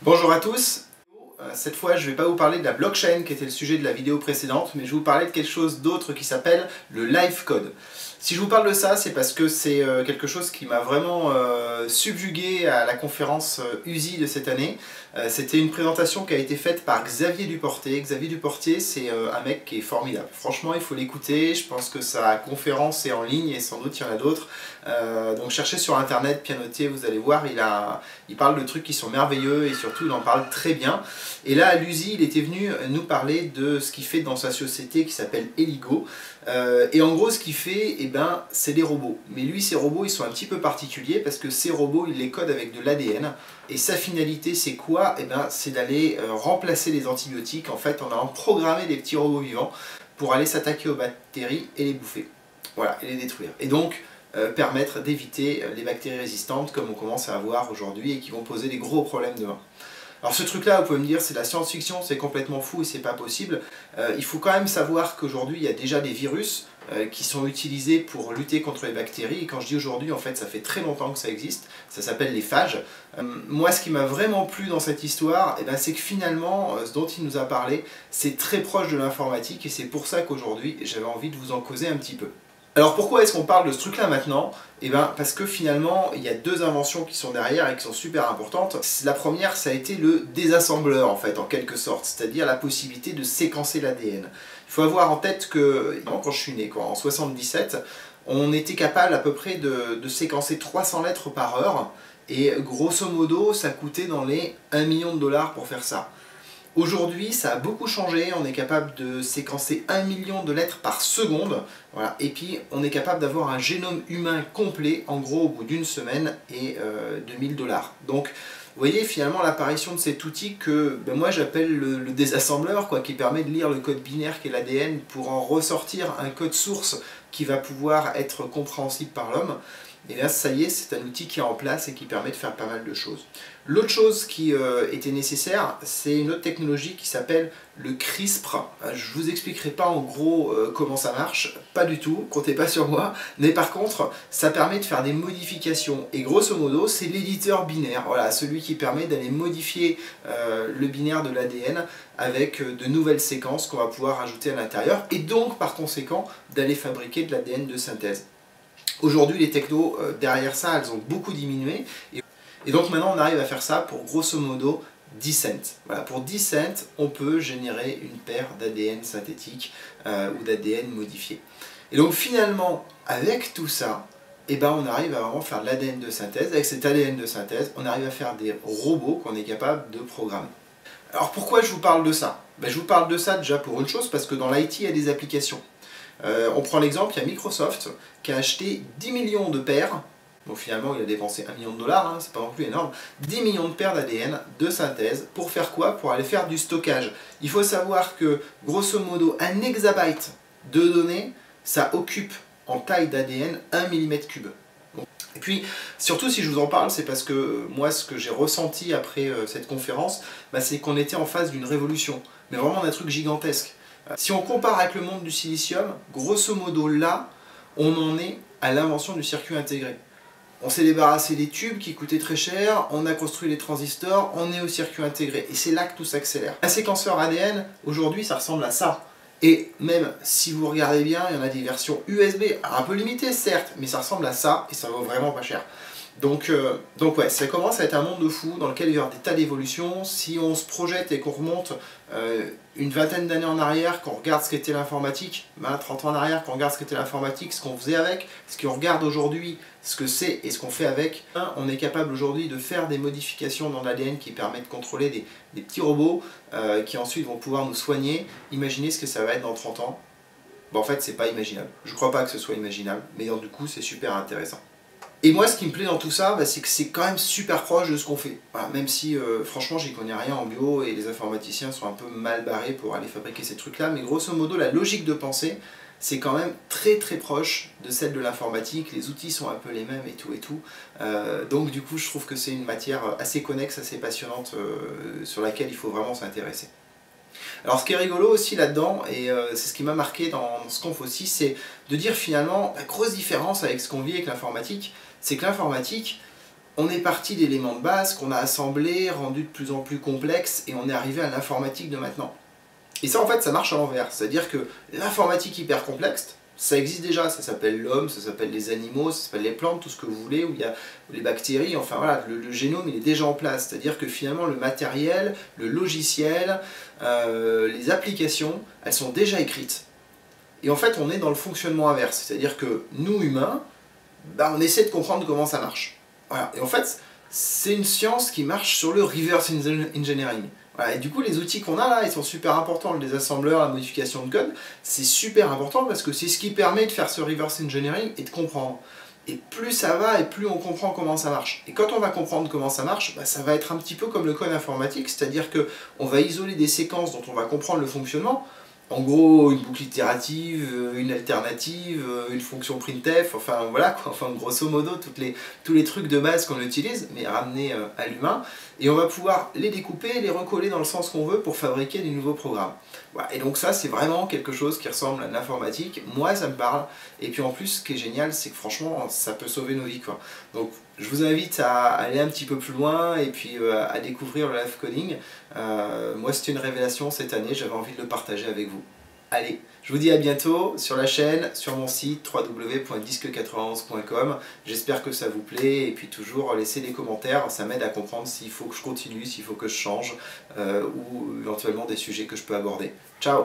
Bonjour à tous. Cette fois, je ne vais pas vous parler de la blockchain qui était le sujet de la vidéo précédente, mais je vais vous parler de quelque chose d'autre qui s'appelle le live code. Si je vous parle de ça, c'est parce que c'est quelque chose qui m'a vraiment subjugué à la conférence USI de cette année. C'était une présentation qui a été faite par Xavier Duportier. Xavier Duportier, c'est un mec qui est formidable. Franchement, il faut l'écouter. Je pense que sa conférence est en ligne et sans doute il y en a d'autres. Donc cherchez sur internet, pianotier, vous allez voir, il parle de trucs qui sont merveilleux et surtout il en parle très bien. Et là à l'USI, il était venu nous parler de ce qu'il fait dans sa société qui s'appelle Eligo. Et en gros ce qu'il fait, c'est des robots. Mais lui, ces robots, ils sont un petit peu particuliers parce que ces robots, il les code avec de l'ADN. Et sa finalité, c'est quoi? C'est d'aller remplacer les antibiotiques. En fait, on a programmé des petits robots vivants pour aller s'attaquer aux bactéries et les bouffer. Voilà, et les détruire. Et donc, permettre d'éviter les bactéries résistantes comme on commence à avoir aujourd'hui et qui vont poser des gros problèmes demain. Alors ce truc là, vous pouvez me dire c'est de la science-fiction, c'est complètement fou et c'est pas possible. Il faut quand même savoir qu'aujourd'hui il y a déjà des virus qui sont utilisés pour lutter contre les bactéries. Et quand je dis aujourd'hui, en fait ça fait très longtemps que ça existe, ça s'appelle les phages. Moi ce qui m'a vraiment plu dans cette histoire, c'est que finalement ce dont il nous a parlé, c'est très proche de l'informatique et c'est pour ça qu'aujourd'hui j'avais envie de vous en causer un petit peu. Alors pourquoi est-ce qu'on parle de ce truc là maintenant? Parce que finalement il y a deux inventions qui sont derrière et qui sont super importantes. La première, ça a été le désassembleur en fait, en quelque sorte, c'est-à-dire la possibilité de séquencer l'ADN. Il faut avoir en tête que quand je suis né, en 77, on était capable à peu près de séquencer 300 lettres par heure et grosso modo ça coûtait dans les 1 million de dollars pour faire ça. Aujourd'hui, ça a beaucoup changé, on est capable de séquencer 1 million de lettres par seconde, voilà. Et puis on est capable d'avoir un génome humain complet, en gros au bout d'une semaine, et de 1000 dollars. Donc, vous voyez finalement l'apparition de cet outil que moi j'appelle le désassembleur, qui permet de lire le code binaire qui est l'ADN pour en ressortir un code source qui va pouvoir être compréhensible par l'homme. Et là, ça y est, c'est un outil qui est en place et qui permet de faire pas mal de choses. L'autre chose qui était nécessaire, c'est une autre technologie qui s'appelle le CRISPR. Je ne vous expliquerai pas en gros comment ça marche, pas du tout, comptez pas sur moi, mais par contre, ça permet de faire des modifications. Et grosso modo, c'est l'éditeur binaire, voilà, celui qui permet d'aller modifier le binaire de l'ADN avec de nouvelles séquences qu'on va pouvoir ajouter à l'intérieur, et donc par conséquent, d'aller fabriquer de l'ADN de synthèse. Aujourd'hui, les technos derrière ça, elles ont beaucoup diminué. Et donc maintenant, on arrive à faire ça pour grosso modo 10 cents. Voilà, pour 10 cents, on peut générer une paire d'ADN synthétique ou d'ADN modifié. Et donc finalement, avec tout ça, on arrive à vraiment faire de l'ADN de synthèse. Avec cet ADN de synthèse, on arrive à faire des robots qu'on est capable de programmer. Alors pourquoi je vous parle de ça? Je vous parle de ça déjà pour une chose, parce que dans l'IT, il y a des applications. On prend l'exemple, il y a Microsoft qui a acheté 10 millions de paires, donc finalement il a dépensé 1 million de dollars, c'est pas non plus énorme, 10 millions de paires d'ADN de synthèse, pour faire quoi? Pour aller faire du stockage. Il faut savoir que grosso modo 1 exabyte de données, ça occupe en taille d'ADN 1 mm3. Et puis, surtout si je vous en parle, c'est parce que moi ce que j'ai ressenti après cette conférence, c'est qu'on était en face d'une révolution, mais vraiment d'un truc gigantesque. Si on compare avec le monde du silicium, grosso modo là, on en est à l'invention du circuit intégré. On s'est débarrassé des tubes qui coûtaient très cher, on a construit les transistors, on est au circuit intégré. Et c'est là que tout s'accélère. Un séquenceur ADN, aujourd'hui, ça ressemble à ça. Et même si vous regardez bien, il y en a des versions USB, un peu limitées certes, mais ça ressemble à ça et ça vaut vraiment pas cher. Donc ouais, ça commence à être un monde de fou dans lequel il y aura des tas d'évolutions. Si on se projette et qu'on remonte une vingtaine d'années en arrière, qu'on regarde ce qu'était l'informatique, 30 ans en arrière, qu'on regarde ce qu'était l'informatique, ce qu'on faisait avec, ce qu'on regarde aujourd'hui, ce que c'est et ce qu'on fait avec, on est capable aujourd'hui de faire des modifications dans l'ADN qui permettent de contrôler des petits robots qui ensuite vont pouvoir nous soigner. Imaginez ce que ça va être dans 30 ans. En fait, c'est pas imaginable. Je crois pas que ce soit imaginable, mais du coup, c'est super intéressant. Et moi, ce qui me plaît dans tout ça, c'est que c'est quand même super proche de ce qu'on fait. Voilà, même si, franchement, j'y connais rien en bio et les informaticiens sont un peu mal barrés pour aller fabriquer ces trucs-là, mais grosso modo, la logique de pensée, c'est quand même très très proche de celle de l'informatique. Les outils sont un peu les mêmes et tout et tout. Donc du coup, je trouve que c'est une matière assez connexe, assez passionnante, sur laquelle il faut vraiment s'intéresser. Alors ce qui est rigolo aussi là-dedans, et c'est ce qui m'a marqué dans ce qu'on fait aussi, c'est de dire finalement, la grosse différence avec ce qu'on vit avec l'informatique, c'est que l'informatique, on est parti d'éléments de base qu'on a assemblés, rendus de plus en plus complexes, et on est arrivé à l'informatique de maintenant. Et ça, en fait, ça marche à l'envers. C'est-à-dire que l'informatique hyper complexe, ça existe déjà, ça s'appelle l'homme, ça s'appelle les animaux, ça s'appelle les plantes, tout ce que vous voulez, où il y a les bactéries, enfin voilà, le génome il est déjà en place. C'est-à-dire que finalement le matériel, le logiciel, les applications, elles sont déjà écrites. Et en fait, on est dans le fonctionnement inverse. C'est-à-dire que nous, humains, bah, on essaie de comprendre comment ça marche. Voilà. Et en fait, c'est une science qui marche sur le reverse engineering. Voilà. Et du coup, les outils qu'on a là, ils sont super importants. Les assembleurs, la modification de code, c'est super important parce que c'est ce qui permet de faire ce reverse engineering et de comprendre. Et plus ça va, et plus on comprend comment ça marche. Et quand on va comprendre comment ça marche, bah, ça va être un petit peu comme le code informatique, c'est-à-dire qu'on va isoler des séquences dont on va comprendre le fonctionnement. En gros, une boucle itérative, une alternative, une fonction printf, enfin voilà quoi, enfin grosso modo tous les trucs de base qu'on utilise, mais ramenés à l'humain, et on va pouvoir les découper, les recoller dans le sens qu'on veut pour fabriquer des nouveaux programmes. Voilà. Et donc ça c'est vraiment quelque chose qui ressemble à l'informatique, moi ça me parle, et puis en plus ce qui est génial c'est que franchement ça peut sauver nos vies quoi. Donc je vous invite à aller un petit peu plus loin et puis à découvrir le live coding. Moi c'était une révélation cette année, j'avais envie de le partager avec vous. Allez, je vous dis à bientôt sur la chaîne, sur mon site www.disque91.com. J'espère que ça vous plaît et puis toujours laissez des commentaires, ça m'aide à comprendre s'il faut que je continue, s'il faut que je change ou éventuellement des sujets que je peux aborder. Ciao!